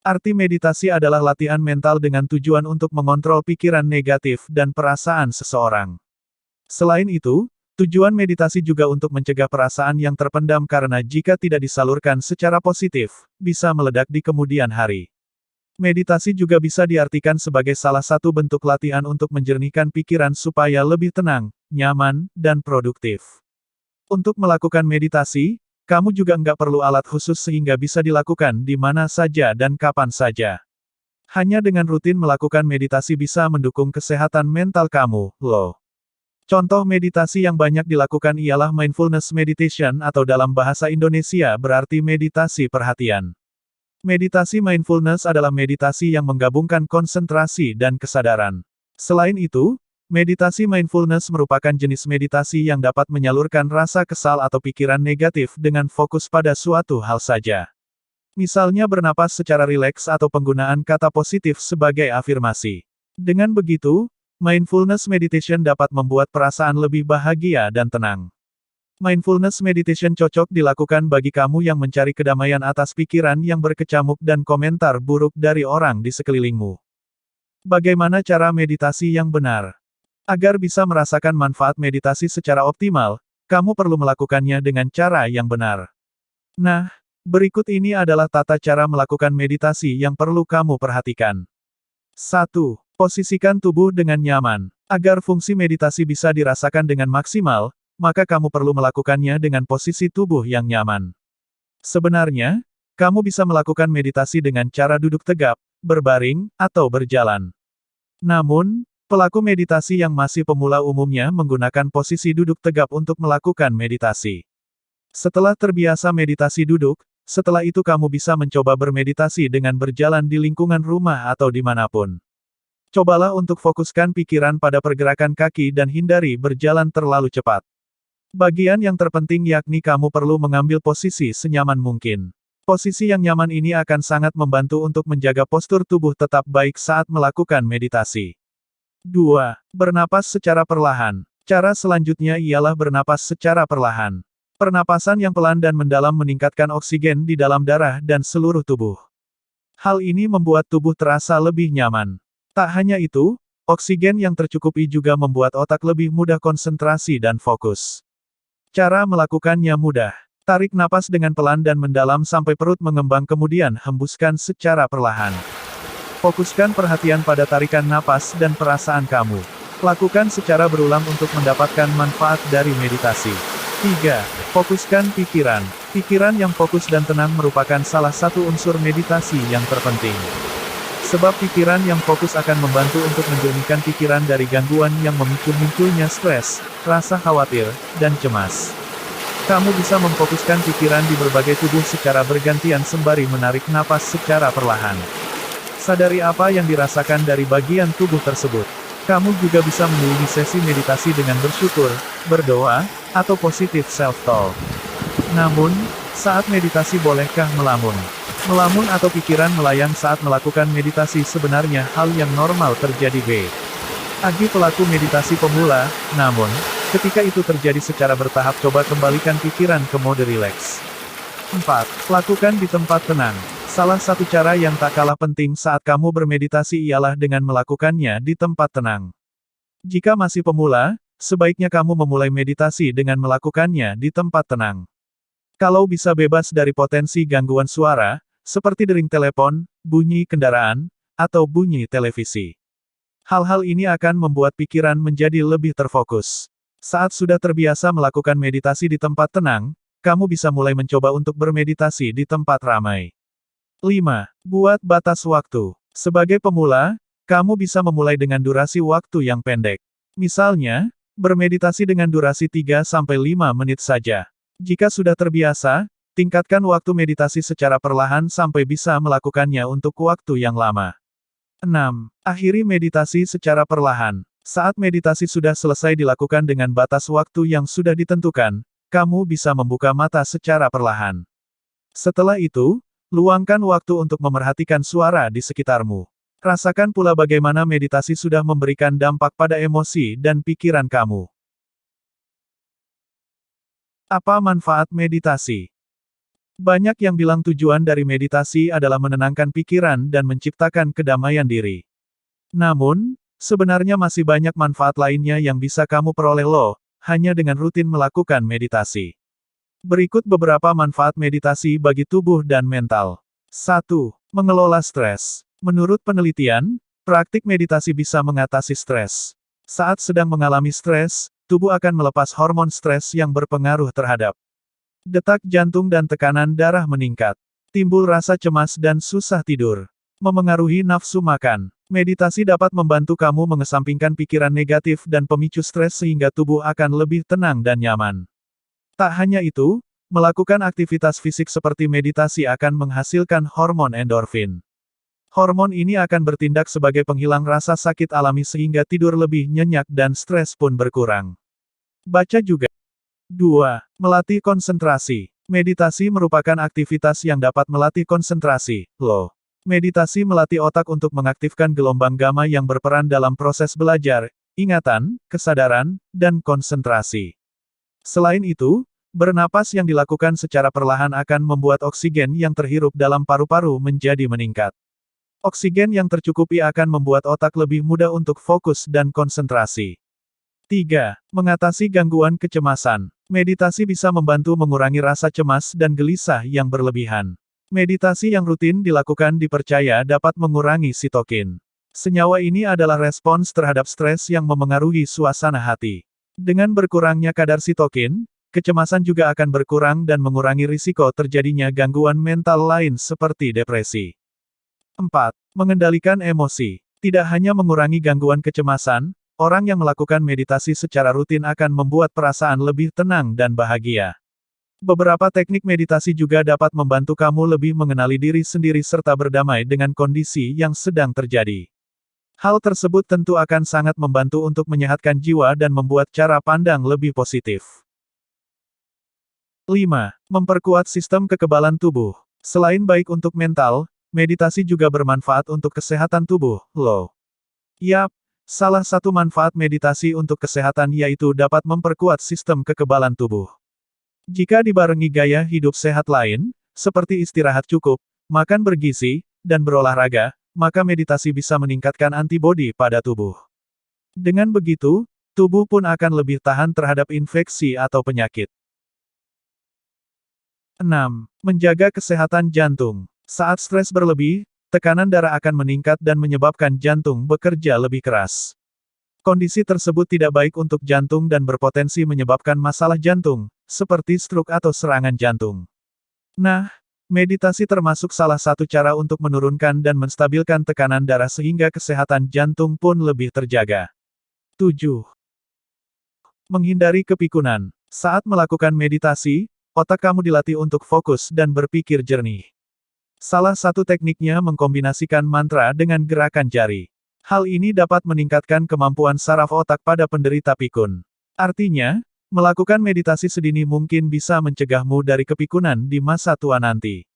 Arti meditasi adalah latihan mental dengan tujuan untuk mengontrol pikiran negatif dan perasaan seseorang. Selain itu, tujuan meditasi juga untuk mencegah perasaan yang terpendam karena jika tidak disalurkan secara positif, bisa meledak di kemudian hari. Meditasi juga bisa diartikan sebagai salah satu bentuk latihan untuk menjernihkan pikiran supaya lebih tenang, nyaman, dan produktif. Untuk melakukan meditasi, kamu juga nggak perlu alat khusus sehingga bisa dilakukan di mana saja dan kapan saja. Hanya dengan rutin melakukan meditasi bisa mendukung kesehatan mental kamu, loh. Contoh meditasi yang banyak dilakukan ialah mindfulness meditation atau dalam bahasa Indonesia berarti meditasi perhatian. Meditasi mindfulness adalah meditasi yang menggabungkan konsentrasi dan kesadaran. Selain itu, meditasi mindfulness merupakan jenis meditasi yang dapat menyalurkan rasa kesal atau pikiran negatif dengan fokus pada suatu hal saja. Misalnya bernapas secara rileks atau penggunaan kata positif sebagai afirmasi. Dengan begitu, mindfulness meditation dapat membuat perasaan lebih bahagia dan tenang. Mindfulness meditation cocok dilakukan bagi kamu yang mencari kedamaian atas pikiran yang berkecamuk dan komentar buruk dari orang di sekelilingmu. Bagaimana cara meditasi yang benar? Agar bisa merasakan manfaat meditasi secara optimal, kamu perlu melakukannya dengan cara yang benar. Nah, berikut ini adalah tata cara melakukan meditasi yang perlu kamu perhatikan. 1. Posisikan tubuh dengan nyaman. Agar fungsi meditasi bisa dirasakan dengan maksimal, maka kamu perlu melakukannya dengan posisi tubuh yang nyaman. Sebenarnya, kamu bisa melakukan meditasi dengan cara duduk tegap, berbaring, atau berjalan. Namun, pelaku meditasi yang masih pemula umumnya menggunakan posisi duduk tegap untuk melakukan meditasi. Setelah terbiasa meditasi duduk, setelah itu kamu bisa mencoba bermeditasi dengan berjalan di lingkungan rumah atau dimanapun. Cobalah untuk fokuskan pikiran pada pergerakan kaki dan hindari berjalan terlalu cepat. Bagian yang terpenting yakni kamu perlu mengambil posisi senyaman mungkin. Posisi yang nyaman ini akan sangat membantu untuk menjaga postur tubuh tetap baik saat melakukan meditasi. 2. Bernapas secara perlahan. Cara selanjutnya ialah bernapas secara perlahan. Pernapasan yang pelan dan mendalam meningkatkan oksigen di dalam darah dan seluruh tubuh. Hal ini membuat tubuh terasa lebih nyaman. Tak hanya itu, oksigen yang tercukupi juga membuat otak lebih mudah konsentrasi dan fokus. Cara melakukannya mudah. Tarik napas dengan pelan dan mendalam sampai perut mengembang kemudian hembuskan secara perlahan. Fokuskan perhatian pada tarikan napas dan perasaan kamu. Lakukan secara berulang untuk mendapatkan manfaat dari meditasi. 3. Fokuskan pikiran. Pikiran yang fokus dan tenang merupakan salah satu unsur meditasi yang terpenting. Sebab pikiran yang fokus akan membantu untuk menjernihkan pikiran dari gangguan yang memicu munculnya stres, rasa khawatir, dan cemas. Kamu bisa memfokuskan pikiran di berbagai tubuh secara bergantian sembari menarik napas secara perlahan. Sadari apa yang dirasakan dari bagian tubuh tersebut. Kamu juga bisa mengiringi sesi meditasi dengan bersyukur, berdoa, atau positive self-talk. Namun, saat meditasi bolehkah melamun? Melamun atau pikiran melayang saat melakukan meditasi sebenarnya hal yang normal terjadi bagi pelaku meditasi pemula, namun, ketika itu terjadi secara bertahap coba kembalikan pikiran ke mode rileks. 4. Lakukan di tempat tenang. Salah satu cara yang tak kalah penting saat kamu bermeditasi ialah dengan melakukannya di tempat tenang. Jika masih pemula, sebaiknya kamu memulai meditasi dengan melakukannya di tempat tenang. Kalau bisa bebas dari potensi gangguan suara, seperti dering telepon, bunyi kendaraan, atau bunyi televisi. Hal-hal ini akan membuat pikiran menjadi lebih terfokus. Saat sudah terbiasa melakukan meditasi di tempat tenang, kamu bisa mulai mencoba untuk bermeditasi di tempat ramai. 5. Buat batas waktu. Sebagai pemula, kamu bisa memulai dengan durasi waktu yang pendek. Misalnya, bermeditasi dengan durasi 3-5 menit saja. Jika sudah terbiasa, tingkatkan waktu meditasi secara perlahan sampai bisa melakukannya untuk waktu yang lama. 6. Akhiri meditasi secara perlahan. Saat meditasi sudah selesai dilakukan dengan batas waktu yang sudah ditentukan, kamu bisa membuka mata secara perlahan. Setelah itu, luangkan waktu untuk memerhatikan suara di sekitarmu. Rasakan pula bagaimana meditasi sudah memberikan dampak pada emosi dan pikiran kamu. Apa manfaat meditasi? Banyak yang bilang tujuan dari meditasi adalah menenangkan pikiran dan menciptakan kedamaian diri. Namun, sebenarnya masih banyak manfaat lainnya yang bisa kamu peroleh loh, hanya dengan rutin melakukan meditasi. Berikut beberapa manfaat meditasi bagi tubuh dan mental. 1. Mengelola stres. Menurut penelitian, praktik meditasi bisa mengatasi stres. Saat sedang mengalami stres, tubuh akan melepas hormon stres yang berpengaruh terhadap detak jantung dan tekanan darah meningkat. Timbul rasa cemas dan susah tidur. Memengaruhi nafsu makan. Meditasi dapat membantu kamu mengesampingkan pikiran negatif dan pemicu stres sehingga tubuh akan lebih tenang dan nyaman. Tak hanya itu, melakukan aktivitas fisik seperti meditasi akan menghasilkan hormon endorfin. Hormon ini akan bertindak sebagai penghilang rasa sakit alami sehingga tidur lebih nyenyak dan stres pun berkurang. Baca juga. 2. Melatih konsentrasi. Meditasi merupakan aktivitas yang dapat melatih konsentrasi, loh. Meditasi melatih otak untuk mengaktifkan gelombang gamma yang berperan dalam proses belajar, ingatan, kesadaran, dan konsentrasi. Selain itu, bernapas yang dilakukan secara perlahan akan membuat oksigen yang terhirup dalam paru-paru menjadi meningkat. Oksigen yang tercukupi akan membuat otak lebih mudah untuk fokus dan konsentrasi. 3. Mengatasi gangguan kecemasan. Meditasi bisa membantu mengurangi rasa cemas dan gelisah yang berlebihan. Meditasi yang rutin dilakukan dipercaya dapat mengurangi sitokin. Senyawa ini adalah respons terhadap stres yang memengaruhi suasana hati. Dengan berkurangnya kadar sitokin, kecemasan juga akan berkurang dan mengurangi risiko terjadinya gangguan mental lain seperti depresi. 4. Mengendalikan emosi. Tidak hanya mengurangi gangguan kecemasan, orang yang melakukan meditasi secara rutin akan membuat perasaan lebih tenang dan bahagia. Beberapa teknik meditasi juga dapat membantu kamu lebih mengenali diri sendiri serta berdamai dengan kondisi yang sedang terjadi. Hal tersebut tentu akan sangat membantu untuk menyehatkan jiwa dan membuat cara pandang lebih positif. 5. Memperkuat sistem kekebalan tubuh. Selain baik untuk mental, meditasi juga bermanfaat untuk kesehatan tubuh, loh. Yap, salah satu manfaat meditasi untuk kesehatan yaitu dapat memperkuat sistem kekebalan tubuh. Jika dibarengi gaya hidup sehat lain, seperti istirahat cukup, makan bergizi, dan berolahraga, maka meditasi bisa meningkatkan antibodi pada tubuh. Dengan begitu, tubuh pun akan lebih tahan terhadap infeksi atau penyakit. 6. Menjaga kesehatan jantung. Saat stres berlebih, tekanan darah akan meningkat dan menyebabkan jantung bekerja lebih keras. Kondisi tersebut tidak baik untuk jantung dan berpotensi menyebabkan masalah jantung, seperti stroke atau serangan jantung. Nah, meditasi termasuk salah satu cara untuk menurunkan dan menstabilkan tekanan darah sehingga kesehatan jantung pun lebih terjaga. 7. Menghindari kepikunan. Saat melakukan meditasi, otak kamu dilatih untuk fokus dan berpikir jernih. Salah satu tekniknya mengkombinasikan mantra dengan gerakan jari. Hal ini dapat meningkatkan kemampuan saraf otak pada penderita pikun. Artinya, melakukan meditasi sedini mungkin bisa mencegahmu dari kepikunan di masa tua nanti.